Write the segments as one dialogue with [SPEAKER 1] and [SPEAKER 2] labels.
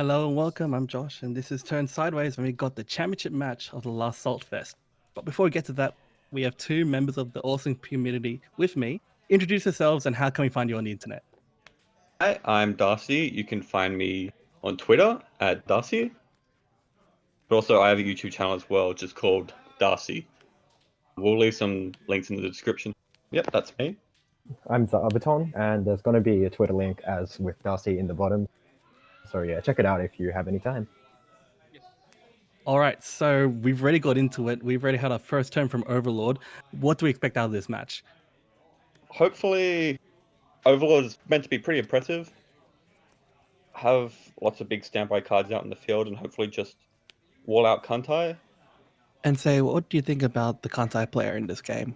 [SPEAKER 1] Hello and welcome. I'm Josh, and this is Turn Sideways, and we got the championship match of the last Saltfest. But before we get to that, we have two members of the awesome community with me. Introduce yourselves, and how can we find you on the internet?
[SPEAKER 2] Hi, I'm Darcy. You can find me on Twitter at Darcy. But also I have a YouTube channel as well, just called Darcy. We'll leave some links in the description. Yep, that's me.
[SPEAKER 3] I'm Zabuton, and there's going to be a Twitter link as with Darcy in the bottom. So yeah, check it out if you have any time.
[SPEAKER 1] All right, so we've already got into it. We've already had our first turn from Overlord. What do we expect out of this match?
[SPEAKER 2] Hopefully Overlord is meant to be pretty impressive. Have lots of big standby cards out in the field and hopefully just wall out Kantai.
[SPEAKER 1] And say, what do you think about the Kantai player in this game?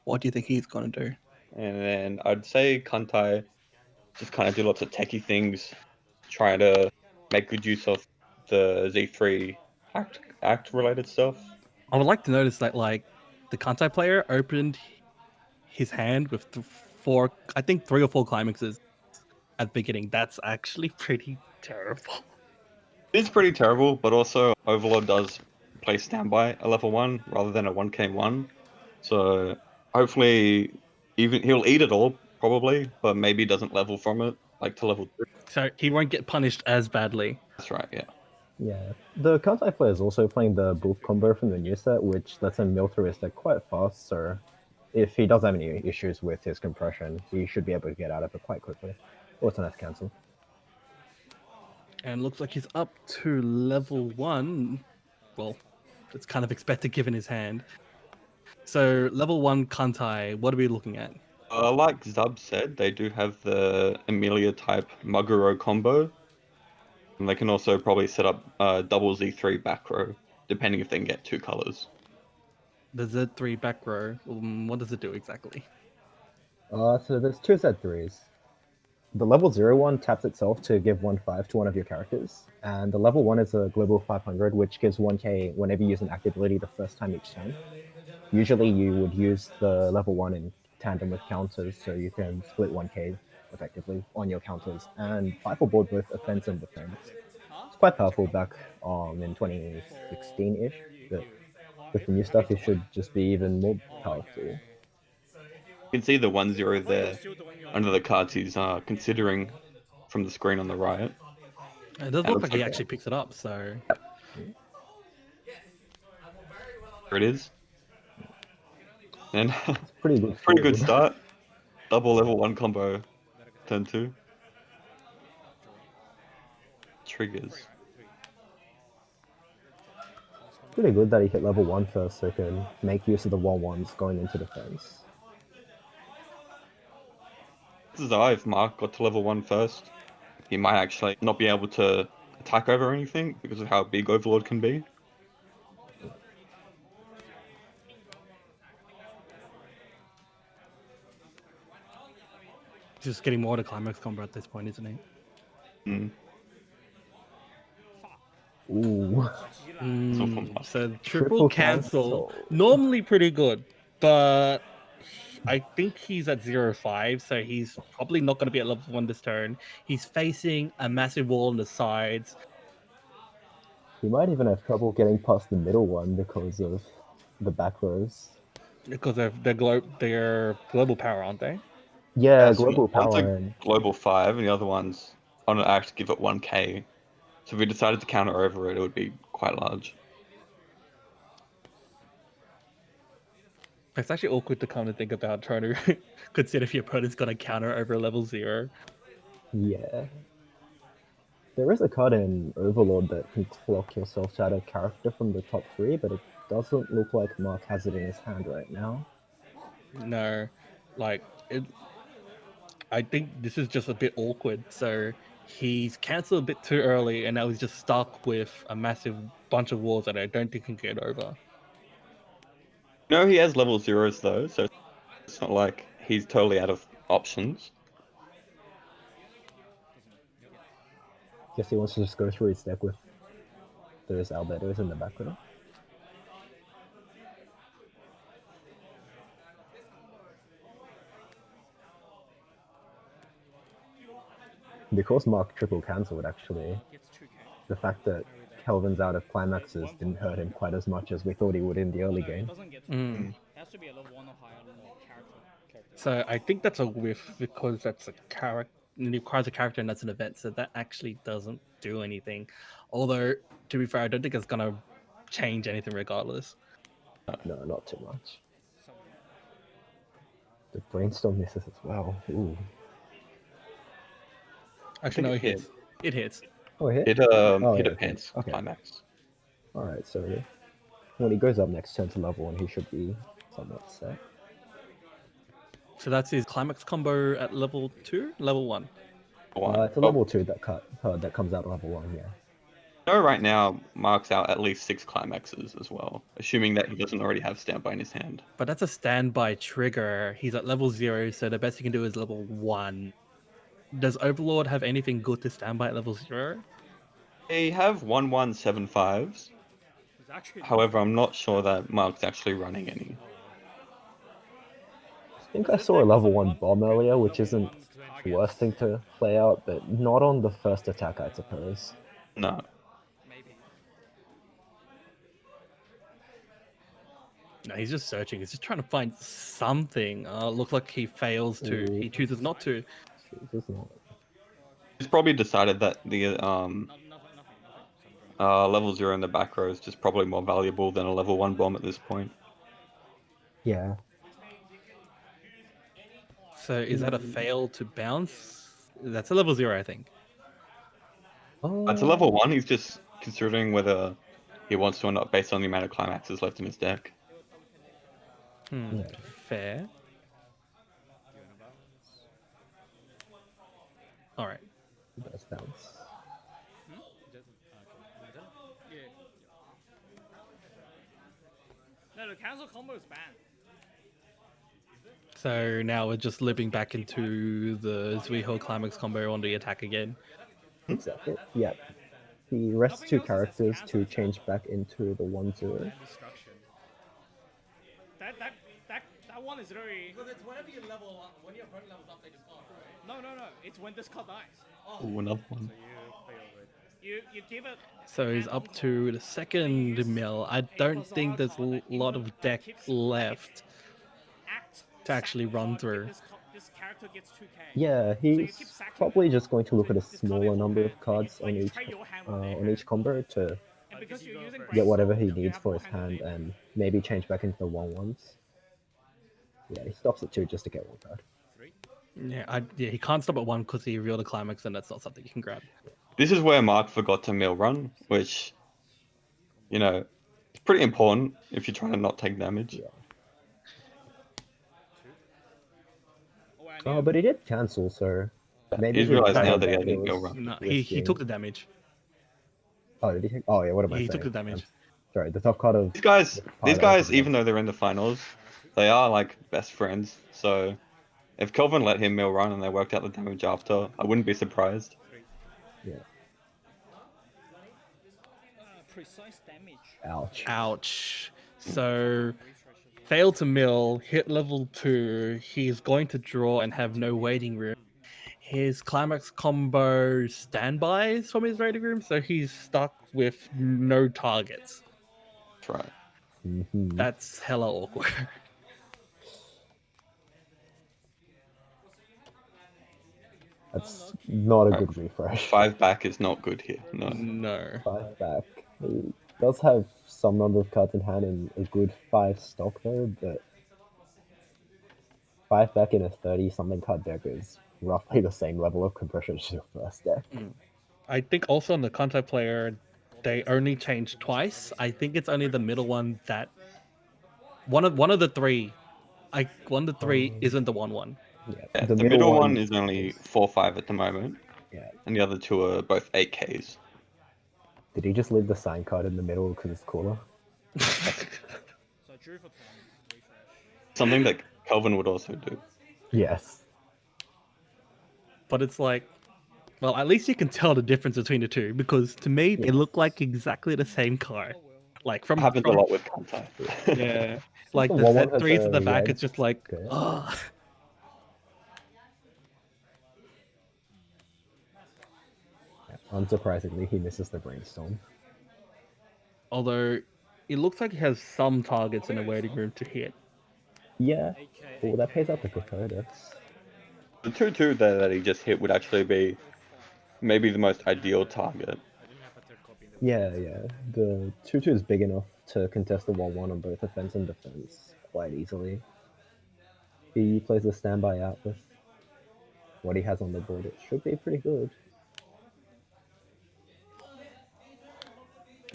[SPEAKER 1] What do you think he's going to do?
[SPEAKER 2] And then I'd say Kantai just kind of do lots of techie things, trying to make good use of the Z3 act related stuff.
[SPEAKER 1] I would like to notice that, like, the Kantai player opened his hand with three or four climaxes at the beginning. That's actually pretty terrible.
[SPEAKER 2] It's pretty terrible, but also Overlord does play standby a level 1 rather than a 1k1. So hopefully even he'll eat it all, probably, but maybe doesn't level from it, like to level 2.
[SPEAKER 1] So he won't get punished as badly.
[SPEAKER 2] That's right, yeah.
[SPEAKER 3] Yeah, the Kantai player is also playing the Boof combo from the new set, which lets him mill through his deck quite fast. So if he does have any issues with his compression, he should be able to get out of it quite quickly. Or it's a nice cancel.
[SPEAKER 1] And looks like he's up to level 1. Well, it's kind of expected given his hand. So level 1 Kantai, what are we looking at?
[SPEAKER 2] Like Zub said, they do have the Amelia type Maguro combo. And they can also probably set up double Z3 back row, depending if they can get 2 colors.
[SPEAKER 1] The Z3 back row, what does it do exactly?
[SPEAKER 3] So there's two Z3s. The level 0 one taps itself to give 1/5 to one of your characters, and the level 1 is a global 500, which gives 1k whenever you use an act ability the first time each turn. Usually you would use the level 1 in tandem with counters, so you can split 1k effectively on your counters, and 5 for board both offense and defense. It's quite powerful back in 2016-ish, but with the new stuff it should just be even more powerful.
[SPEAKER 2] You can see the 1-0 there under the cards he's considering from the screen on the right.
[SPEAKER 1] It does look like he actually picks it up, so...
[SPEAKER 2] Here it is. And
[SPEAKER 3] pretty good.
[SPEAKER 2] Pretty good start. Double level 1 combo, turn 2. Triggers.
[SPEAKER 3] Pretty good that he hit level 1 first, so he can make use of the 1/1s going into defense.
[SPEAKER 2] This is if Mark got to level 1 first, he might actually not be able to attack over anything because of how big Overlord can be.
[SPEAKER 1] Just getting more to climax combo at this point, isn't he?
[SPEAKER 2] Mm.
[SPEAKER 3] Ooh.
[SPEAKER 1] So triple cancel. Normally pretty good, but I think he's at 0-5, so he's probably not going to be at level 1 this turn. He's facing a massive wall on the sides.
[SPEAKER 3] He might even have trouble getting past the middle one because of the back rows.
[SPEAKER 1] Because of their global power, aren't they?
[SPEAKER 3] Yeah, global power.
[SPEAKER 2] One's a global 5, and the other one's on an act give it 1k. So if we decided to counter over it, it would be quite large.
[SPEAKER 1] It's actually awkward to come to think about trying to consider if your opponent's going to counter over level 0.
[SPEAKER 3] Yeah. There is a card in Overlord that can clock yourself to add a character from the top 3, but it doesn't look like Mark has it in his hand right now.
[SPEAKER 1] No, like, I think this is just a bit awkward. So he's cancelled a bit too early, and now he's just stuck with a massive bunch of walls that I don't think he can get over.
[SPEAKER 2] No, he has level 0s though, so it's not like he's totally out of options.
[SPEAKER 3] Guess he wants to just go through his deck with those Albertos in the background. Because Mark triple cancelled, actually,
[SPEAKER 4] Gets 2k.
[SPEAKER 3] the fact that Kelvin's out of climaxes didn't hurt him quite as much as we thought he would in the early
[SPEAKER 4] No, it
[SPEAKER 3] game.
[SPEAKER 4] doesn't get 2k.
[SPEAKER 1] Mm.
[SPEAKER 4] It has to be a level 1 or higher character.
[SPEAKER 1] So I think that's a whiff because that's a character. It requires a character and that's an event, so that actually doesn't do anything. Although, to be fair, I don't think it's gonna change anything regardless.
[SPEAKER 3] No, not too much.
[SPEAKER 4] So,
[SPEAKER 3] The brainstorm misses as well. Ooh.
[SPEAKER 1] Actually, no, it
[SPEAKER 2] think it
[SPEAKER 1] hits. It hits.
[SPEAKER 3] Oh, hit?
[SPEAKER 2] Hit
[SPEAKER 3] Oh,
[SPEAKER 2] hit
[SPEAKER 3] yeah,
[SPEAKER 2] a pants
[SPEAKER 3] okay.
[SPEAKER 2] climax.
[SPEAKER 3] Alright, so when he goes up next turn to level 1, he should be somewhat set.
[SPEAKER 1] So that's his climax combo at level 2, level 1.
[SPEAKER 3] It's a level 2 that comes out at level 1, yeah.
[SPEAKER 2] I know right now Mark's out at least 6 climaxes as well, assuming that he doesn't already have standby in his hand.
[SPEAKER 1] But that's a standby trigger. He's at level 0, so the best he can do is level 1. Does Overlord have anything good to standby at level 0?
[SPEAKER 2] They have 1175s.
[SPEAKER 4] it's actually
[SPEAKER 2] However, I'm not sure that Mark's actually running any.
[SPEAKER 3] I think I saw a level 1 bomb earlier, which isn't the worst thing to play out, but not on the first attack, I suppose.
[SPEAKER 2] No.
[SPEAKER 4] maybe.
[SPEAKER 1] No, he's just searching. He's just trying to find something. Looks like he fails to.
[SPEAKER 3] Ooh.
[SPEAKER 1] He chooses not to.
[SPEAKER 3] Jesus, not.
[SPEAKER 2] He's probably decided that the
[SPEAKER 4] Nothing.
[SPEAKER 2] level 0 in the back row is just probably more valuable than a level 1 bomb at this point.
[SPEAKER 3] Yeah.
[SPEAKER 1] So is that a fail to bounce? That's a level 0, I think.
[SPEAKER 2] It's a level 1, he's just considering whether he wants to or not based on the amount of climaxes left in his deck.
[SPEAKER 3] Yeah.
[SPEAKER 1] Fair. All right.
[SPEAKER 3] Does bounce.
[SPEAKER 4] Yeah. No, the cancel combo is banned.
[SPEAKER 1] So now we're just living back into the Zuiho climax combo on the attack again.
[SPEAKER 3] Exactly. Yeah. He rests 2 characters to change back into the 1/0.
[SPEAKER 4] Destruction. That one is very.
[SPEAKER 1] Because it's whenever you level up, when your opponent levels up, they discard, right?
[SPEAKER 4] No. It's when this card dies.
[SPEAKER 2] Ooh, another one.
[SPEAKER 4] You give it.
[SPEAKER 1] So he's up to the second mill. I don't think there's a lot of deck left to actually run through.
[SPEAKER 4] This character gets 2k.
[SPEAKER 3] Yeah, he's probably just going to look at a smaller number of cards on each combo to
[SPEAKER 4] And because you're using
[SPEAKER 3] get whatever he
[SPEAKER 4] brainstorm, you
[SPEAKER 3] needs
[SPEAKER 4] have
[SPEAKER 3] for
[SPEAKER 4] more
[SPEAKER 3] his hand
[SPEAKER 4] available.
[SPEAKER 3] and maybe change back into the 1/1s. Yeah, he stops at 2 just to get 1 card.
[SPEAKER 1] Yeah, he can't stop at 1 because he revealed a climax, and that's not something you can grab.
[SPEAKER 2] This is where Mark forgot to mill run, which, you know, it's pretty important if you're trying to not take damage.
[SPEAKER 3] Yeah.
[SPEAKER 4] Oh,
[SPEAKER 3] Oh, but he did cancel, so maybe
[SPEAKER 2] He's
[SPEAKER 3] he
[SPEAKER 2] realized now
[SPEAKER 3] decided
[SPEAKER 2] that he
[SPEAKER 3] that
[SPEAKER 2] didn't
[SPEAKER 3] was
[SPEAKER 2] mill run.
[SPEAKER 1] No, he took the
[SPEAKER 3] risking-
[SPEAKER 1] damage.
[SPEAKER 3] Oh, did he take? Oh, yeah. What am I
[SPEAKER 1] He
[SPEAKER 3] saying?
[SPEAKER 1] took the damage.
[SPEAKER 3] Sorry, the top card of
[SPEAKER 2] These guys,
[SPEAKER 3] Pilot,
[SPEAKER 2] even though they're in the finals, they are like best friends. So if Kelvin let him mill run and they worked out the damage after, I wouldn't be surprised.
[SPEAKER 3] Yeah.
[SPEAKER 4] precise damage.
[SPEAKER 3] Ouch.
[SPEAKER 1] Ouch. So failed to mill, hit level 2. He's going to draw and have no waiting room. His climax combo standbys from his waiting room, so he's stuck with no targets.
[SPEAKER 2] That's right.
[SPEAKER 3] Mhm.
[SPEAKER 1] That's hella awkward.
[SPEAKER 3] That's not a good refresh.
[SPEAKER 2] 5 back is not good here. No.
[SPEAKER 1] No.
[SPEAKER 3] 5 back. He does have some number of cards in hand and a good 5 stock though, but 5 back in a 30-something card deck is roughly the same level of compression as your first deck.
[SPEAKER 1] I think also on the Kantai player, they only changed twice. I think it's only the middle one that one of the three. One of the three isn't the 1/1.
[SPEAKER 2] Yeah, the middle one is only 4/5 at the moment,
[SPEAKER 3] Yeah.
[SPEAKER 2] and the other 2 are both 8Ks.
[SPEAKER 3] Did he just leave the sign card in the middle because it's cooler?
[SPEAKER 4] So drew for turn. Refresh.
[SPEAKER 2] Something that Kelvin would also do.
[SPEAKER 3] Yes.
[SPEAKER 1] But it's like, well, at least you can tell the difference between the two because to me they
[SPEAKER 3] Yes.
[SPEAKER 1] look like exactly the same card. Like
[SPEAKER 2] It
[SPEAKER 1] from
[SPEAKER 2] happens a lot with Kantai.
[SPEAKER 1] yeah, like
[SPEAKER 3] The
[SPEAKER 1] the
[SPEAKER 3] one has
[SPEAKER 1] Z3s at
[SPEAKER 3] a
[SPEAKER 1] the back.
[SPEAKER 3] red
[SPEAKER 1] It's just like,
[SPEAKER 3] skirt.
[SPEAKER 1] ugh.
[SPEAKER 3] Unsurprisingly, he misses the brainstorm.
[SPEAKER 1] Although it looks like he has some targets in the waiting room to hit.
[SPEAKER 3] Yeah.
[SPEAKER 4] AK,
[SPEAKER 3] Oh, that pays out the
[SPEAKER 4] AK.
[SPEAKER 3] Commentators.
[SPEAKER 2] The 2-2 there that he just hit would actually be maybe the most ideal target.
[SPEAKER 4] I didn't have a third copy in the
[SPEAKER 3] Yeah, yeah. The 2-2 is big enough to contest the 1-1 on both offense and defense quite easily. He plays a standby out with what he has on the board. It should be pretty good.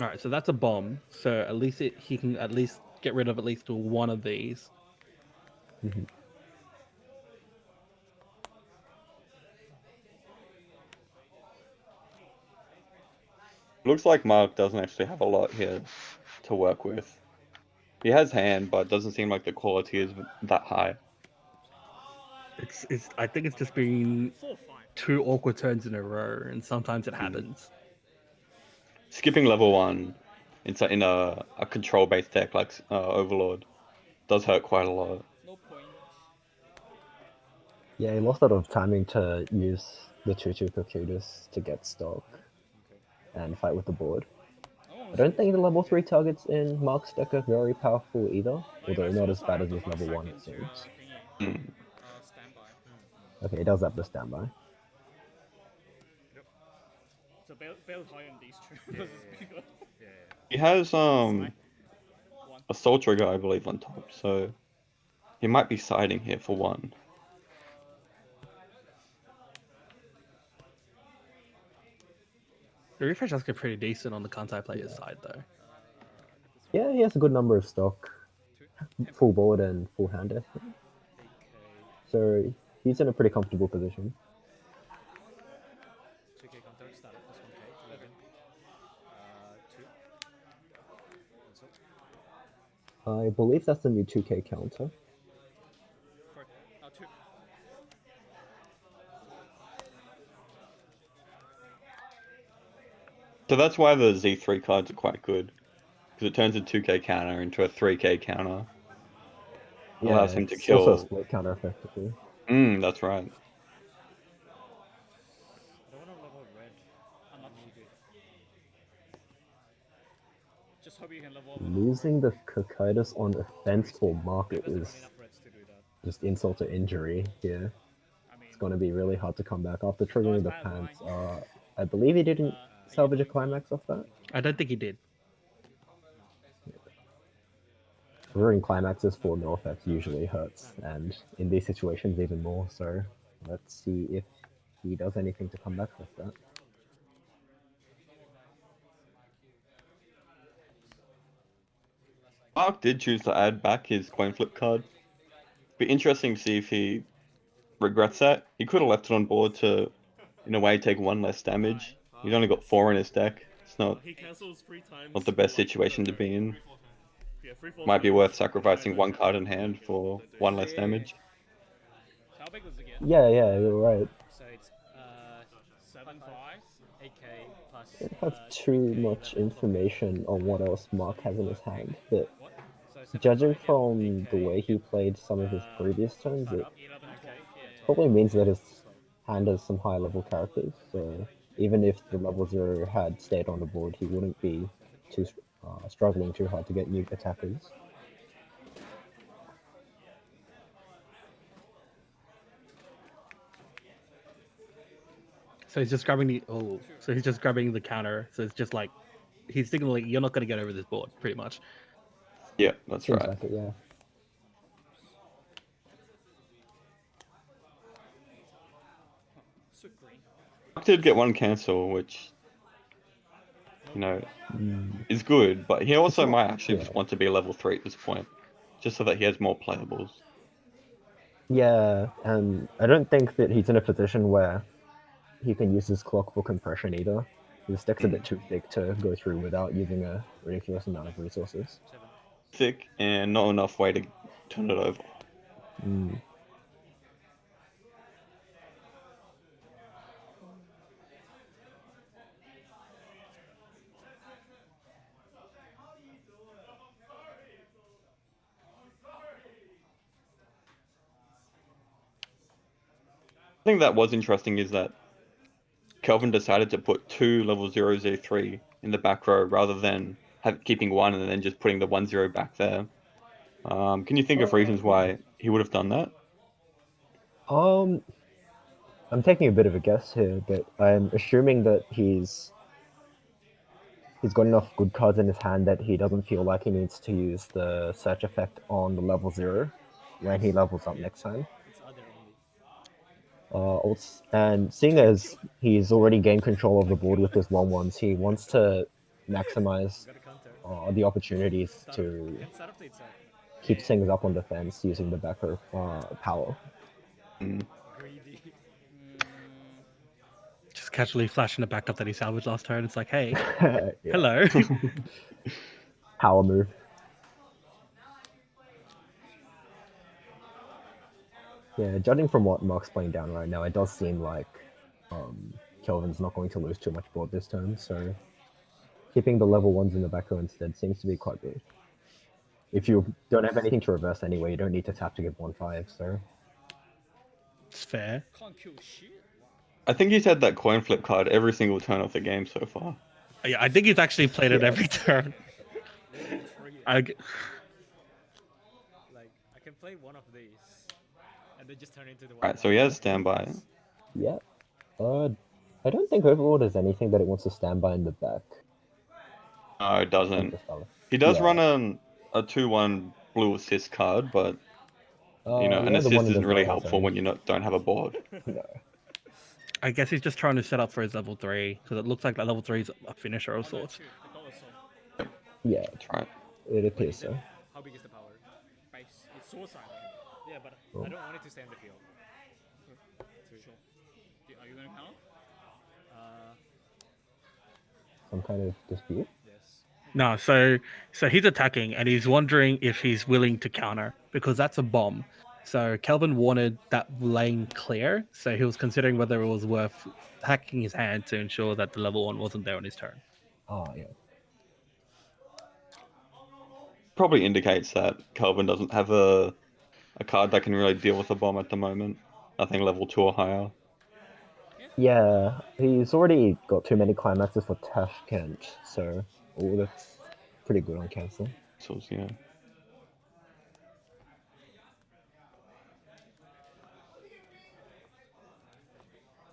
[SPEAKER 1] All right, so that's a bomb. So at least he can at least get rid of at least one of these.
[SPEAKER 3] Mhm.
[SPEAKER 2] Looks like Mark doesn't actually have a lot here to work with. He has hand, but it doesn't seem like the quality is that high.
[SPEAKER 1] It's. I think it's just been
[SPEAKER 4] 4-5.
[SPEAKER 1] 2 awkward turns in a row, and sometimes it happens.
[SPEAKER 2] Skipping level 1 in a control-based deck like Overlord does hurt quite a lot.
[SPEAKER 4] No point.
[SPEAKER 3] Yeah, he lost a lot of timing to use the 2-2 Cocutus to get stock
[SPEAKER 4] Okay.
[SPEAKER 3] and fight with the board.
[SPEAKER 4] Oh,
[SPEAKER 3] I don't think the level 3 targets in Mark's deck are very powerful either, although not as bad as his level 1 it seems.
[SPEAKER 2] Mm.
[SPEAKER 4] Standby.
[SPEAKER 3] Okay, he does have the standby.
[SPEAKER 4] So build high on these two because it's bigger.
[SPEAKER 2] He has
[SPEAKER 4] One.
[SPEAKER 2] a Soul Trigger, I believe, on top, so he might be siding here for 1.
[SPEAKER 1] The refresh does get pretty decent on the Kantai player's side, though.
[SPEAKER 3] Yeah, he has a good number of stock, full board and full hand, I think. So he's in a pretty comfortable position.
[SPEAKER 4] 2K counter started plus 1K. 11. 2.
[SPEAKER 3] I believe that's the new 2K counter.
[SPEAKER 4] 2.
[SPEAKER 2] So that's why the Z3 cards are quite good, because it turns a 2K counter into a 3K counter.
[SPEAKER 3] Yeah,
[SPEAKER 2] Allows him to
[SPEAKER 3] it's also a
[SPEAKER 2] kill.
[SPEAKER 3] split counter effectively.
[SPEAKER 2] That's right.
[SPEAKER 4] I don't want to level red. I'm not cheated. Just hope you can level up.
[SPEAKER 3] Losing the Cocytus on offense for Market
[SPEAKER 4] Because
[SPEAKER 3] is
[SPEAKER 4] enough reds to do that.
[SPEAKER 3] just insult to injury here.
[SPEAKER 4] I mean,
[SPEAKER 3] It's going to be really hard to come back after triggering the
[SPEAKER 4] bad
[SPEAKER 3] pants.
[SPEAKER 4] line.
[SPEAKER 3] I believe he didn't salvage a climax off that.
[SPEAKER 1] I don't think he did.
[SPEAKER 3] Triggering climaxes for no effect usually hurts, and in these situations even more so. Let's see if he does anything to come back with that.
[SPEAKER 2] Mark did choose to add back his coin flip card. Be interesting to see if he regrets that. He could have left it on board to, in a way, take 1 less damage. He's only got 4 in his deck. It's not
[SPEAKER 5] He cancels 3 times.
[SPEAKER 2] the best situation to be in. Might be worth sacrificing 1 card in hand for 1 less damage.
[SPEAKER 4] How big was it again?
[SPEAKER 3] Yeah, you're right.
[SPEAKER 4] So it's 7.5 AK plus.
[SPEAKER 3] I don't have too much information on what else Mark has in his hand, but
[SPEAKER 4] What? So
[SPEAKER 3] judging from the way he played some of his previous turns, it
[SPEAKER 4] 11 AK.
[SPEAKER 3] probably means that his hand has some high level characters, so even if the level 0 had stayed on the board, he wouldn't be too struggling too hard to get new attackers.
[SPEAKER 1] So he's just grabbing the so he's just grabbing the counter. So it's just like he's signaling you're not going to get over this board, pretty much.
[SPEAKER 2] Yeah, that's
[SPEAKER 3] Seems
[SPEAKER 2] right.
[SPEAKER 3] like it, yeah.
[SPEAKER 2] Mark did get 1 cancel, which, is good, but he also might actually just want to be level 3 at this point, just so that he has more playables.
[SPEAKER 3] Yeah, and I don't think that he's in a position where he can use his clock for compression either. His deck's a bit too thick to go through without using a ridiculous amount of resources.
[SPEAKER 2] Thick and not enough way to turn it over. I think that was interesting is that Kelvin decided to put 2 level 003 in the back row rather than keeping 1 and then just putting the 1-0 back there. Can you think of reasons why he would have done that?
[SPEAKER 3] I'm taking a bit of a guess here, but I'm assuming that he's got enough good cards in his hand that he doesn't feel like he needs to use the search effect on the level 0 when he levels up next time.
[SPEAKER 4] It's other only.
[SPEAKER 3] And seeing as he's already gained control of the board with his 1/1s, he wants to maximize
[SPEAKER 4] Got a counter.
[SPEAKER 3] the opportunities
[SPEAKER 4] Start
[SPEAKER 3] to
[SPEAKER 4] and start of the itself.
[SPEAKER 3] keep things up on defense using the back row power.
[SPEAKER 4] Greedy.
[SPEAKER 1] Just casually flashing the back up that he salvaged last turn. It's like, hey,
[SPEAKER 3] Yeah.
[SPEAKER 1] hello.
[SPEAKER 3] Power move. Yeah, judging from what Mark's playing down right now, it does seem like Kelvin's not going to lose too much board this turn, so keeping the level 1s in the back row instead seems to be quite good. If you don't have anything to reverse anyway, you don't need to tap to give 1/5, so...
[SPEAKER 1] It's fair.
[SPEAKER 4] Can't kill shit.
[SPEAKER 2] I think he's had that coin flip card every single turn of the game so far.
[SPEAKER 1] Yeah, I think he's actually played it
[SPEAKER 3] Yeah.
[SPEAKER 1] every turn.
[SPEAKER 4] Like I can play one of these, and then just turn into the one.
[SPEAKER 2] Alright, so he has standby.
[SPEAKER 3] Yeah. I don't think Overlord has anything that it wants to stand by in the back.
[SPEAKER 2] No, it doesn't.
[SPEAKER 3] Just color.
[SPEAKER 2] He does
[SPEAKER 3] Yeah.
[SPEAKER 2] run a 2/1 blue assist card, but you know, an
[SPEAKER 3] yeah, the one
[SPEAKER 2] assist
[SPEAKER 3] in the
[SPEAKER 2] isn't really
[SPEAKER 3] right
[SPEAKER 2] helpful
[SPEAKER 3] zone.
[SPEAKER 2] when you don't have a board.
[SPEAKER 3] No.
[SPEAKER 1] I guess he's just trying to set up for his level 3, because it looks like that level 3 is a finisher of
[SPEAKER 4] Oh, no,
[SPEAKER 1] sorts.
[SPEAKER 4] two. The color soul.
[SPEAKER 3] Yeah,
[SPEAKER 2] That's right.
[SPEAKER 3] it appears so.
[SPEAKER 4] How big is the power? Base. It's suicide. Yeah, but
[SPEAKER 3] Oh.
[SPEAKER 4] I don't want it to stay in the field. Sure. Are you gonna count?
[SPEAKER 3] Some kind of dispute.
[SPEAKER 4] Yes.
[SPEAKER 1] No, so he's attacking, and he's wondering if he's willing to counter, because that's a bomb. So Kelvin wanted that lane clear, so he was considering whether it was worth hacking his hand to ensure that the level 1 wasn't there on his turn.
[SPEAKER 3] Oh, yeah.
[SPEAKER 2] Probably indicates that Kelvin doesn't have a card that can really deal with a bomb at the moment. I think level 2 or higher.
[SPEAKER 3] Yeah, he's already got too many climaxes for Tashkent, so that's pretty good on cancel.
[SPEAKER 2] So yeah.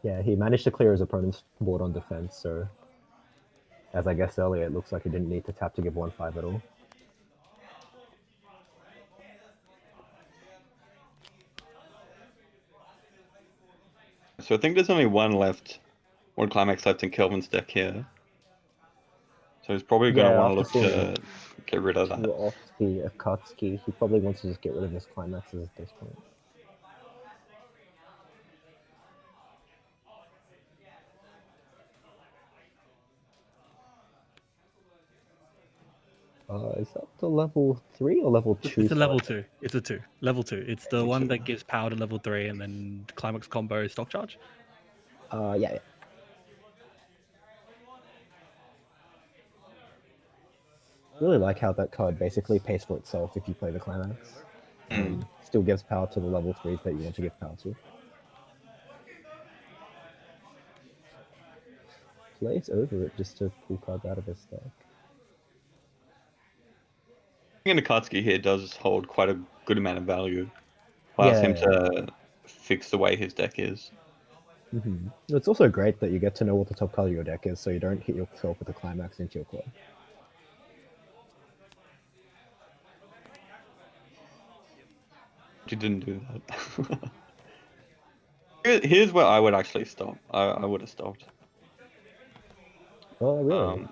[SPEAKER 3] Yeah, he managed to clear his opponent's board on defense, so as I guessed earlier, it looks like he didn't need to tap to give 1/5 at all.
[SPEAKER 2] So I think there's only one climax left in Kelvin's deck here. So he's probably going to want to look to get rid of that.
[SPEAKER 3] Off the Akatsuki, he probably wants to just get rid of his climaxes at this point. Is that the level 3 or level 2?
[SPEAKER 1] It's a level 2. It's a 2. Level 2. It's the one that gives power to level 3 and then climax combo stock charge.
[SPEAKER 3] Yeah. Really like how that card basically pays for itself if you play the climax. Still gives power to the level 3s that you want to give power to. Plays over it just to pull cards out of his deck.
[SPEAKER 2] I think Akatsuki here does hold quite a good amount of value. Allows him to fix the way his deck is.
[SPEAKER 3] It's also great that you get to know what the top card of your deck is, so you don't hit yourself with the climax into your club.
[SPEAKER 2] You didn't do that. Here's where I would actually stop. I would have stopped.
[SPEAKER 3] Oh, really?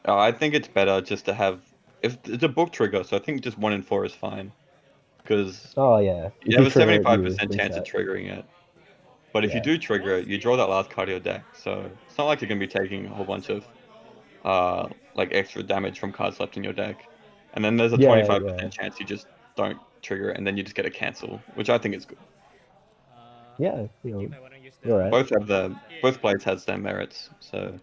[SPEAKER 2] I think it's better just to have... If it's a book trigger, so I think just 1 in 4 is fine. Because
[SPEAKER 3] Oh, yeah.
[SPEAKER 2] you have a 75% chance of triggering it. But if you do trigger it, you draw that last card of your deck. So it's not like you're going to be taking a whole bunch of like extra damage from cards left in your deck. And then there's a 25% chance you just don't trigger it, and then you just get a cancel, which I think is good.
[SPEAKER 3] Yeah, you're right.
[SPEAKER 2] Both plays has their merits, so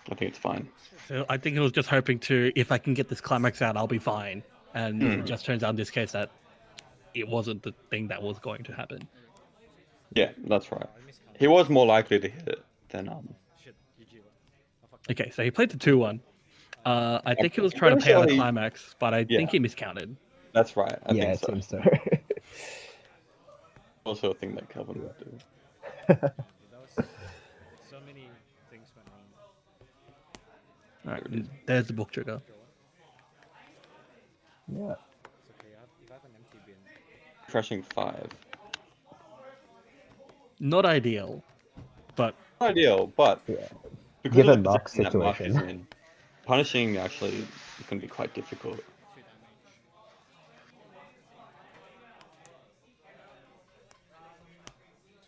[SPEAKER 2] I think it's fine.
[SPEAKER 1] So I think he was just hoping to, if I can get this climax out, I'll be fine. And it just turns out in this case that it wasn't the thing that was going to happen.
[SPEAKER 2] Yeah, that's right. He was more likely to hit it than
[SPEAKER 1] Okay, so he played the 2-1. I think he was
[SPEAKER 2] I'm
[SPEAKER 1] trying to
[SPEAKER 2] pretty
[SPEAKER 1] pay out
[SPEAKER 2] sure
[SPEAKER 1] a
[SPEAKER 2] he-
[SPEAKER 1] climax, but I think he miscounted.
[SPEAKER 2] That's right. I
[SPEAKER 3] Yeah,
[SPEAKER 2] think
[SPEAKER 3] it
[SPEAKER 2] so.
[SPEAKER 3] seems so.
[SPEAKER 2] Also a thing that Kelvin would do.
[SPEAKER 4] There was so many things went wrong.
[SPEAKER 1] All right, there's the book trigger.
[SPEAKER 3] Yeah.
[SPEAKER 4] It's okay. If I have an empty bin,
[SPEAKER 2] Refreshing 5.
[SPEAKER 1] Not ideal, but
[SPEAKER 2] Not ideal, but
[SPEAKER 3] Yeah.
[SPEAKER 2] because
[SPEAKER 3] Given
[SPEAKER 2] of the
[SPEAKER 3] Mark's
[SPEAKER 2] position that Mark is
[SPEAKER 3] situation.
[SPEAKER 2] in, punishing actually can be quite difficult.
[SPEAKER 4] 2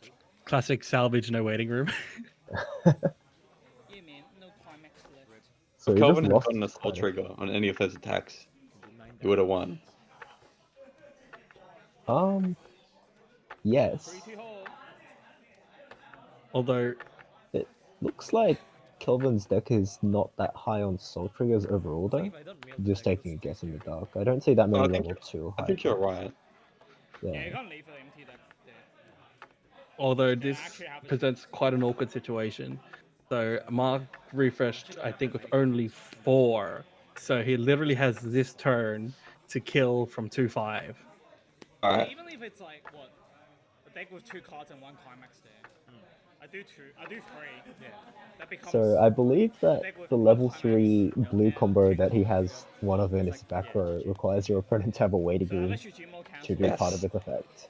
[SPEAKER 4] damage.
[SPEAKER 1] classic salvage, no waiting room.
[SPEAKER 5] Yeah, man, no climax left.
[SPEAKER 3] So
[SPEAKER 2] If
[SPEAKER 3] he just
[SPEAKER 2] Kelvin had
[SPEAKER 3] lost
[SPEAKER 2] gotten a soul
[SPEAKER 3] quite a
[SPEAKER 2] trigger on any of those attacks,
[SPEAKER 4] Can do 9
[SPEAKER 2] he would have won.
[SPEAKER 3] Yes.
[SPEAKER 5] Pretty hole.
[SPEAKER 1] Although
[SPEAKER 3] It looks like Kelvin's deck is not that high on soul triggers overall, though.
[SPEAKER 4] If I don't milk
[SPEAKER 3] Just
[SPEAKER 4] deck,
[SPEAKER 3] taking a
[SPEAKER 4] it's
[SPEAKER 3] guess in the
[SPEAKER 4] pretty
[SPEAKER 3] dark. I don't see that many
[SPEAKER 2] I think
[SPEAKER 3] level 2
[SPEAKER 2] I
[SPEAKER 3] high.
[SPEAKER 2] think you're
[SPEAKER 3] attacks.
[SPEAKER 2] right.
[SPEAKER 5] Yeah, you
[SPEAKER 3] Yeah.
[SPEAKER 5] can't leave an empty deck there.
[SPEAKER 1] although this
[SPEAKER 5] actually happened.
[SPEAKER 1] presents quite an awkward situation. So Mark refreshed, I think, with only 4. So he literally has this turn to kill from 2-5.
[SPEAKER 5] Yeah,
[SPEAKER 2] Alright.
[SPEAKER 5] even if it's like what, a deck with 2 cards and 1 climax there. I do 3.
[SPEAKER 4] Yeah.
[SPEAKER 5] That becomes.
[SPEAKER 3] So I believe that the level 3 blue combo that he has one of in his back row requires your opponent to have a waiting
[SPEAKER 5] So
[SPEAKER 3] room
[SPEAKER 5] unless you Gmo cancel.
[SPEAKER 3] to do part of its effect.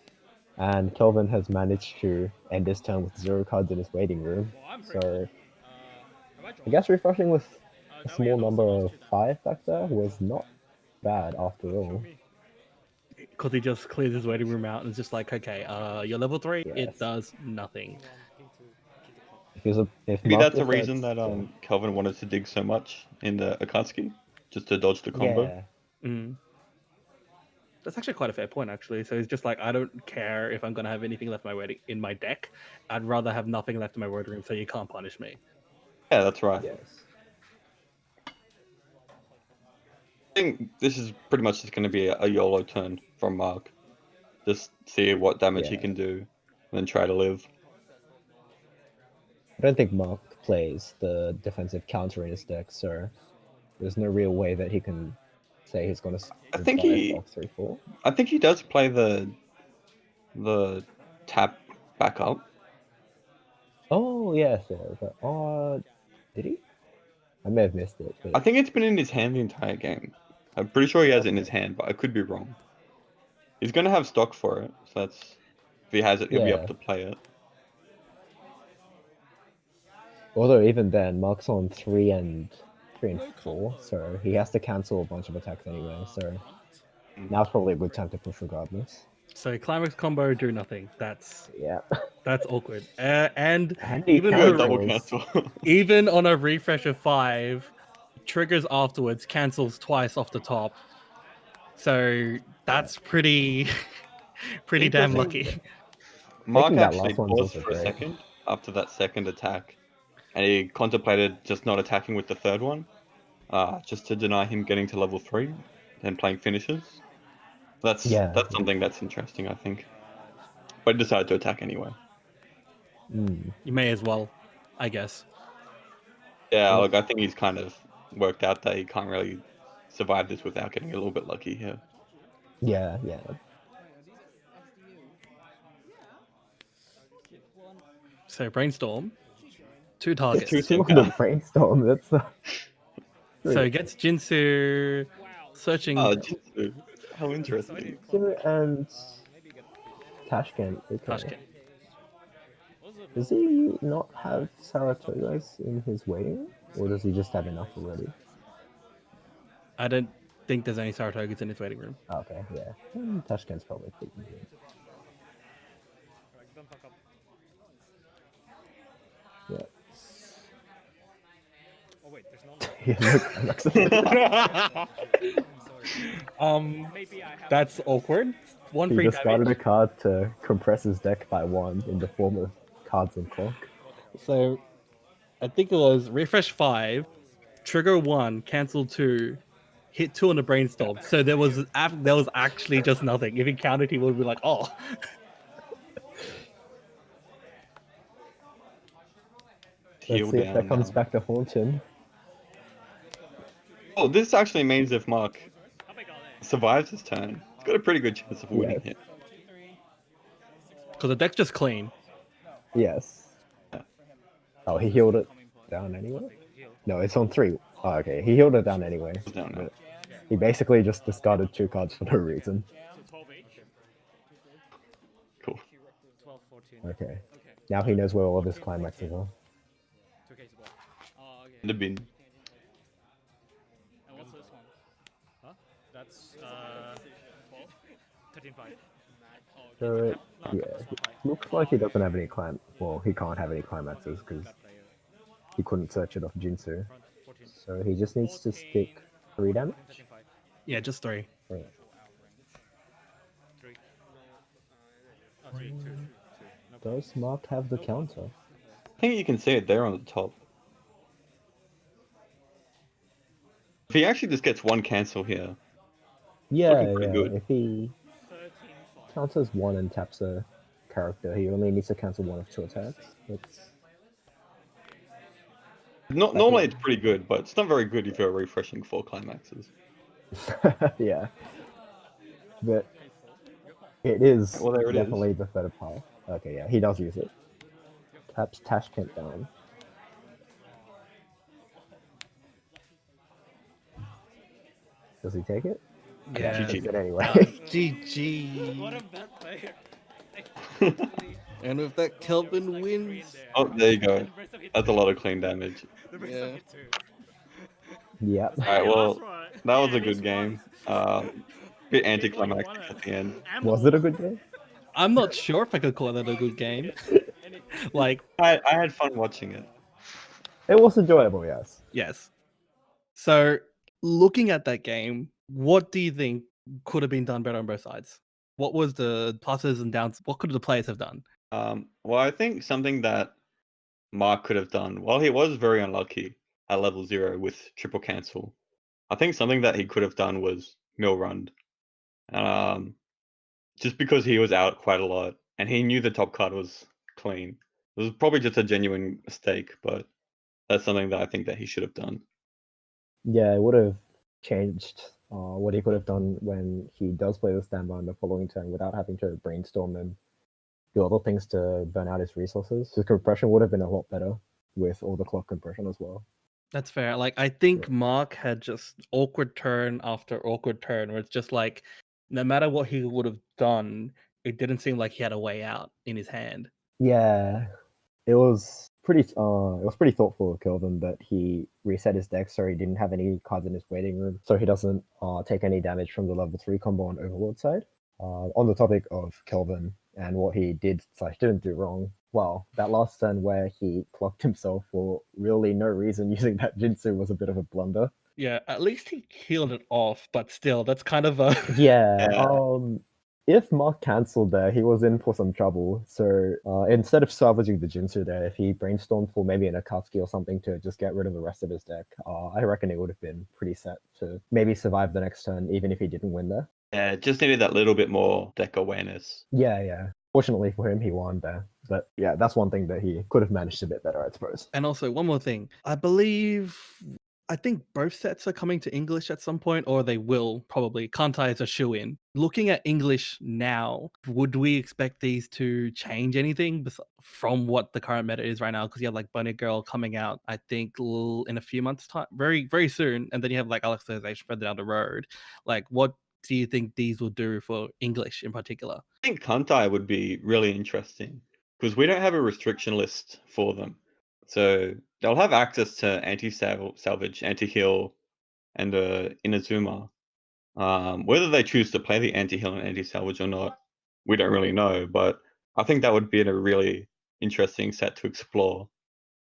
[SPEAKER 3] And Kelvin has managed to end his turn with 0 cards in his waiting room.
[SPEAKER 5] Well, I'm pretty.
[SPEAKER 3] So
[SPEAKER 5] Have I
[SPEAKER 3] I
[SPEAKER 5] drawn?
[SPEAKER 3] guess refreshing with a
[SPEAKER 5] no,
[SPEAKER 3] small
[SPEAKER 5] yeah, that was
[SPEAKER 3] number
[SPEAKER 5] the last
[SPEAKER 3] of
[SPEAKER 5] 2 damage.
[SPEAKER 3] 5 back there was not bad after all.
[SPEAKER 1] Because he just clears his waiting room out and is just like, okay, you're level 3,
[SPEAKER 3] Yes.
[SPEAKER 1] it does nothing.
[SPEAKER 3] If
[SPEAKER 2] Maybe
[SPEAKER 3] Mark
[SPEAKER 2] that's the reason
[SPEAKER 3] decides-
[SPEAKER 2] that Kelvin wanted to dig so much in the Akatsuki, just to dodge the combo.
[SPEAKER 3] Yeah.
[SPEAKER 1] Mm. That's actually quite a fair point, actually. So he's just like, I don't care if I'm going to have anything left in my deck. I'd rather have nothing left in my waiting room, so you can't punish me.
[SPEAKER 2] Yeah, that's right.
[SPEAKER 3] Yes.
[SPEAKER 2] I think this is pretty much just going to be a YOLO turn from Mark. Just see what damage he
[SPEAKER 3] Yeah.
[SPEAKER 2] can do, and then try to live.
[SPEAKER 3] I don't think Mark plays the defensive counter in his deck, so there's no real way that he can say he's going to
[SPEAKER 2] I think he-
[SPEAKER 3] off 3-4.
[SPEAKER 2] I think he does play the tap back up.
[SPEAKER 3] Oh, yes. Yeah, but, did he? I may have missed it.
[SPEAKER 2] I
[SPEAKER 3] But
[SPEAKER 2] think it's been in his hand the entire game. I'm pretty sure he has it in his hand, but I could be wrong. He's going to have stock for it, so that's if he has it, he'll be
[SPEAKER 3] Yeah.
[SPEAKER 2] able to play it.
[SPEAKER 3] although even then, Mark's on 3 and 4, so he has to cancel a bunch of attacks anyway. So now's probably a good time to push regardless.
[SPEAKER 1] So climax combo, do nothing. That's
[SPEAKER 3] Yeah.
[SPEAKER 1] awkward. And
[SPEAKER 3] Handy
[SPEAKER 1] even
[SPEAKER 2] Do a
[SPEAKER 1] on
[SPEAKER 2] double
[SPEAKER 3] cancels.
[SPEAKER 2] cancel.
[SPEAKER 1] even on a refresh of 5, triggers afterwards, cancels twice off the top. So that's pretty damn
[SPEAKER 2] Interesting.
[SPEAKER 1] lucky.
[SPEAKER 2] Mark
[SPEAKER 3] Thinking that
[SPEAKER 2] actually
[SPEAKER 3] last one's
[SPEAKER 2] paused
[SPEAKER 3] also
[SPEAKER 2] for a
[SPEAKER 3] great.
[SPEAKER 2] second after that second attack, and he contemplated just not attacking with the third one, just to deny him getting to level 3 and playing finishes. That's
[SPEAKER 3] Yeah.
[SPEAKER 2] something that's interesting, I think. But he decided to attack anyway.
[SPEAKER 1] You may as well, I guess.
[SPEAKER 2] Yeah,
[SPEAKER 3] Yep.
[SPEAKER 2] look, I think he's kind of worked out that he can't really survive this without getting a little bit lucky here.
[SPEAKER 3] Yeah.
[SPEAKER 1] So brainstorm, 2 targets.
[SPEAKER 2] Two
[SPEAKER 3] Still
[SPEAKER 2] Simka.
[SPEAKER 3] the brainstorm. That's
[SPEAKER 1] So he gets Jinsu searching.
[SPEAKER 2] Oh, Jinsu. How interesting.
[SPEAKER 3] and Tashkent. Okay.
[SPEAKER 1] Tashkent.
[SPEAKER 3] Does he not have Saratogas in his waiting room? Or does he just have enough already?
[SPEAKER 1] I don't think there's any Saratogas in his waiting room.
[SPEAKER 3] Okay, yeah. Tashkent's probably pretty good. Yeah.
[SPEAKER 4] Oh wait, there's no.
[SPEAKER 3] Yeah, look,
[SPEAKER 5] Maybe I have.
[SPEAKER 1] That's awkward. 1
[SPEAKER 3] he
[SPEAKER 1] free
[SPEAKER 3] discarded
[SPEAKER 1] damage.
[SPEAKER 3] a card to compress his deck by 1 in the form of cards and clock.
[SPEAKER 1] So I think it was refresh 5, trigger 1, cancel 2, hit 2 on the brainstorm. So there was actually just nothing. If he counted, he would be like, oh.
[SPEAKER 3] Let's
[SPEAKER 2] Heal
[SPEAKER 3] see if that
[SPEAKER 2] down
[SPEAKER 3] comes
[SPEAKER 2] now.
[SPEAKER 3] back to haunt him.
[SPEAKER 2] Oh, this actually means if Mark
[SPEAKER 5] How big are they?
[SPEAKER 2] survives his turn, he's got a pretty good chance of winning
[SPEAKER 3] Yes.
[SPEAKER 2] here.
[SPEAKER 1] Because the deck's just clean.
[SPEAKER 3] Yes.
[SPEAKER 2] Yeah.
[SPEAKER 3] Oh, he healed it down anyway? No, it's on 3. Oh, okay. He healed it down anyway.
[SPEAKER 2] It's down now.
[SPEAKER 3] But he basically just discarded 2 cards for no reason.
[SPEAKER 5] So 12 each?
[SPEAKER 2] Cool.
[SPEAKER 5] 12, 14.
[SPEAKER 3] Okay.
[SPEAKER 5] Okay.
[SPEAKER 3] Now he knows where all of his climaxes are.
[SPEAKER 5] 2K support. Oh, okay.
[SPEAKER 2] In the bin.
[SPEAKER 5] And what's this one?
[SPEAKER 4] Huh? That's
[SPEAKER 5] 12?
[SPEAKER 4] 13.5.
[SPEAKER 3] So, yeah. Looks like he doesn't have any climb. Well, he can't have any climaxes because he couldn't search it off Jinsu.
[SPEAKER 4] 14.
[SPEAKER 3] So he just needs to stick 3 damage.
[SPEAKER 4] 13.5.
[SPEAKER 1] Yeah, just 3.
[SPEAKER 3] Yeah.
[SPEAKER 4] 3. Oh, 3. 2. 2. No.
[SPEAKER 3] Does Mark have the counter?
[SPEAKER 2] I think you can see it there on the top. If he actually just gets 1 cancel here,
[SPEAKER 3] Yeah,
[SPEAKER 2] looking pretty
[SPEAKER 3] yeah.
[SPEAKER 2] good.
[SPEAKER 3] If he
[SPEAKER 5] 13, 5.
[SPEAKER 3] counters 1 and taps a character, he only needs to cancel 1 of 2 attacks. It's
[SPEAKER 2] Normally it's pretty good, but it's not very good if you're refreshing 4 climaxes.
[SPEAKER 3] yeah. But it is
[SPEAKER 2] Well, there it is.
[SPEAKER 3] definitely the better path. Okay, yeah, he does use it. Taps Tashkent down. Does he take it?
[SPEAKER 1] Yeah.
[SPEAKER 2] GG.
[SPEAKER 3] Takes it anyway.
[SPEAKER 1] GG.
[SPEAKER 5] What a bad player.
[SPEAKER 1] And with that, Kelvin wins.
[SPEAKER 2] Oh, there you go. That's a lot of clean damage.
[SPEAKER 5] The rest
[SPEAKER 1] Yeah.
[SPEAKER 5] of it too.
[SPEAKER 3] Yep.
[SPEAKER 2] Alright, well,
[SPEAKER 5] right.
[SPEAKER 2] that was
[SPEAKER 5] Yeah,
[SPEAKER 2] a good
[SPEAKER 5] he's
[SPEAKER 2] game.
[SPEAKER 5] won.
[SPEAKER 2] Bit
[SPEAKER 5] He's won
[SPEAKER 2] anticlimactic at the end.
[SPEAKER 3] Was it a good game?
[SPEAKER 1] I'm not sure if I could call that a good game. Like,
[SPEAKER 2] I had fun watching it.
[SPEAKER 3] It was enjoyable, yes.
[SPEAKER 1] yes. So, looking at that game, what do you think could have been done better on both sides? What was the pluses and downs? What could the players have done?
[SPEAKER 2] Well, I think something that Mark could have done, while he was very unlucky at level 0 with triple cancel, I think something that he could have done was mill run. Just because he was out quite a lot and he knew the top card was clean. It was probably just a genuine mistake, but that's something that I think that he should have done.
[SPEAKER 3] Yeah, it would have changed what he could have done when he does play the standby in the following turn without having to brainstorm and do other things to burn out his resources. His compression would have been a lot better with all the clock compression as well.
[SPEAKER 1] That's fair. Like, I think Mark had just awkward turn after awkward turn where it's just like, no matter what he would have done, it didn't seem like he had a way out in his hand.
[SPEAKER 3] Yeah, it was pretty thoughtful of Kelvin that he reset his deck so he didn't have any cards in his waiting room, so he doesn't take any damage from the level 3 combo on Overlord side. On the topic of Kelvin and what he didn't do wrong, well, that last turn where he clocked himself for really no reason using that Jinsu was a bit of a blunder.
[SPEAKER 1] Yeah, at least he healed it off, but still, that's kind of a...
[SPEAKER 3] Yeah,
[SPEAKER 2] Yeah.
[SPEAKER 3] If Mark cancelled there, he was in for some trouble. So instead of salvaging the Jinsu there, if he brainstormed for maybe an Akatsuki or something to just get rid of the rest of his deck, I reckon it would have been pretty set to maybe survive the next turn, even if he didn't win there.
[SPEAKER 2] Yeah, it just needed that little bit more deck awareness.
[SPEAKER 3] Yeah. Fortunately for him, he won there. But yeah, that's one thing that he could have managed a bit better, I suppose.
[SPEAKER 1] And also, one more thing. I think both sets are coming to English at some point, or they will probably. Kantai is a shoe-in. Looking at English now, would we expect these to change anything from what the current meta is right now? Because you have like Bunny Girl coming out, I think, in a few months' time, very, very soon. And then you have like Alexization further down the road. Like, what do you think these will do for English in particular?
[SPEAKER 2] I think Kantai would be really interesting because we don't have a restriction list for them. So they'll have access to anti-salvage, anti-heal, and Inazuma. Whether they choose to play the anti-heal and anti-salvage or not, we don't really know. But I think that would be a really interesting set to explore.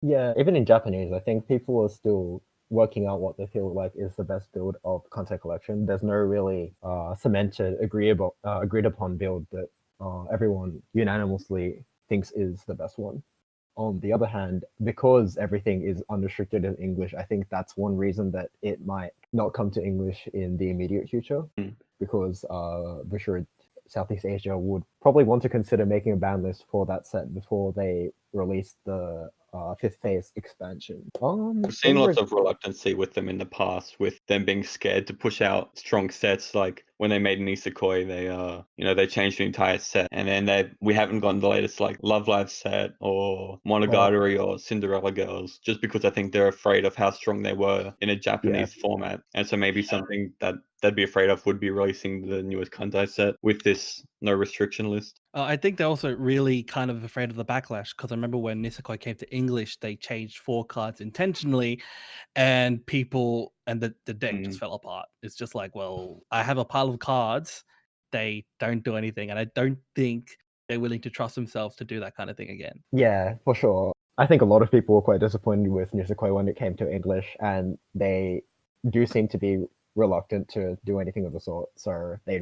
[SPEAKER 3] Yeah, even in Japanese, I think people are still working out what they feel like is the best build of Content Collection. There's no really cemented, agreed upon build that everyone unanimously thinks is the best one. On the other hand, because everything is unrestricted in English, I think that's one reason that it might not come to English in the immediate future, because Busher Southeast Asia would probably want to consider making a ban list for that set before they release the fifth phase expansion.
[SPEAKER 2] We've seen
[SPEAKER 3] in
[SPEAKER 2] lots
[SPEAKER 3] reg-
[SPEAKER 2] of reluctancy with them in the past, with them being scared to push out strong sets. Like when they made Nisekoi, they changed the entire set, and then we haven't gotten the latest like Love Live set or Monogatari or Cinderella Girls, just because I think they're afraid of how strong they were in a Japanese format. And so maybe something that they'd be afraid of would be releasing the newest Kantai set with this no restriction list.
[SPEAKER 1] I think they're also really kind of afraid of the backlash, because I remember when Nisekoi came to English, they changed 4 cards intentionally, and people and the deck just fell apart. It's just like, well, I have a pile of cards, they don't do anything, and I don't think they're willing to trust themselves to do that kind of thing again.
[SPEAKER 3] Yeah, for sure. I think a lot of people were quite disappointed with Nisekoi when it came to English, and they do seem to be reluctant to do anything of the sort. So they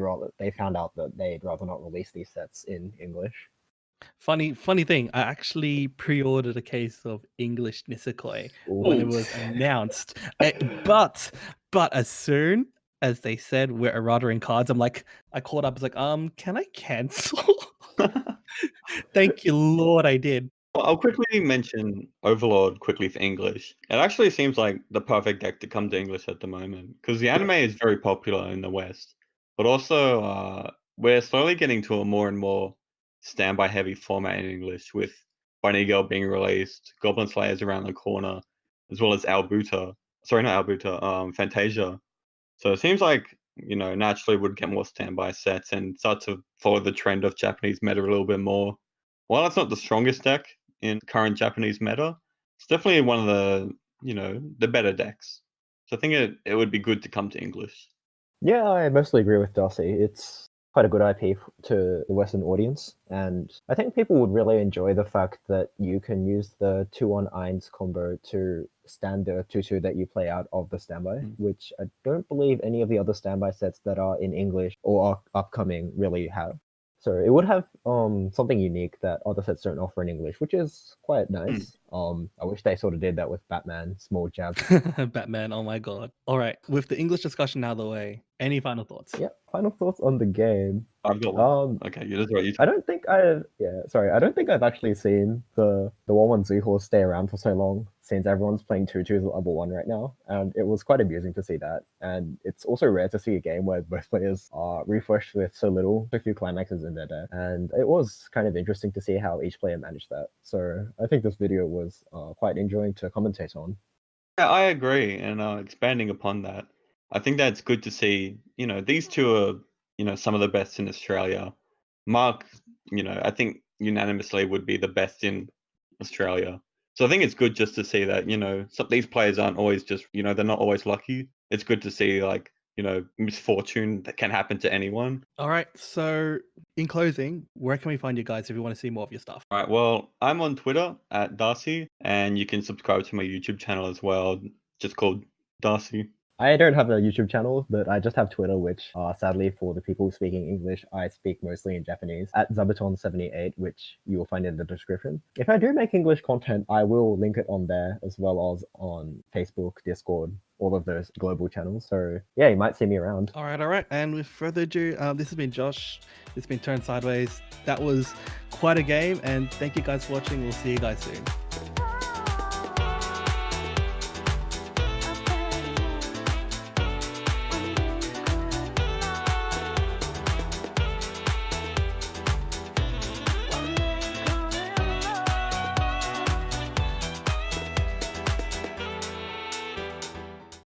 [SPEAKER 3] found out that they'd rather not release these sets in English.
[SPEAKER 1] Funny thing, I actually pre-ordered a case of English Nisekoi when it was announced. But as soon as they said we're errata in cards, I called up, I was like, can I cancel? Thank you, Lord, I did.
[SPEAKER 2] Well, I'll quickly mention Overlord quickly for English. It actually seems like the perfect deck to come to English at the moment, because the anime is very popular in the West, but also we're slowly getting to a more and more standby heavy format in English, with Bunny Girl being released, Goblin Slayer's around the corner, as well as Albuta. Sorry, not Albuta, Fantasia. So it seems like, naturally would get more standby sets and start to follow the trend of Japanese meta a little bit more. While it's not the strongest deck in current Japanese meta, it's definitely one of the better decks. So I think it would be good to come to English.
[SPEAKER 3] Yeah, I mostly agree with Darcy. It's quite a good IP to the Western audience, and I think people would really enjoy the fact that you can use the 2-1-Eins combo to stand the 2-2 that you play out of the standby, which I don't believe any of the other standby sets that are in English or are upcoming really have. So it would have something unique that other sets don't offer in English, which is quite nice. I wish they sort of did that with Batman, small jab.
[SPEAKER 1] Batman, oh my god. All right, with the English discussion out of the way, any final thoughts?
[SPEAKER 3] Yeah, final thoughts on the game.
[SPEAKER 2] I've got one. Okay, that's right.
[SPEAKER 3] I don't think I've actually seen the 1-1 Z horse stay around for so long, since everyone's playing 2-2s at level 1 right now, and it was quite amusing to see that. And it's also rare to see a game where both players are refreshed with so few climaxes in their deck, and it was kind of interesting to see how each player managed that. So I think this video was quite enjoying to commentate on.
[SPEAKER 2] Yeah, I agree. And expanding upon that, I think that's good to see. These two are, some of the best in Australia. Mark, I think unanimously would be the best in Australia. So I think it's good just to see that, these players aren't always just, they're not always lucky. It's good to see, like, misfortune that can happen to anyone.
[SPEAKER 1] All right, so in closing, where can we find you guys if you want to see more of your stuff?
[SPEAKER 2] All right, well, I'm on Twitter at Darcy, and you can subscribe to my YouTube channel as well, just called Darcy.
[SPEAKER 3] I don't have a YouTube channel, but I just have Twitter, which sadly for the people speaking English, I speak mostly in Japanese, at Zabuton78, which you will find in the description. If I do make English content, I will link it on there, as well as on Facebook, Discord, all of those global channels. So yeah, you might see me around.
[SPEAKER 1] All right. And with further ado, this has been Josh. This has been Turned Sideways. That was quite a game, and thank you guys for watching. We'll see you guys soon.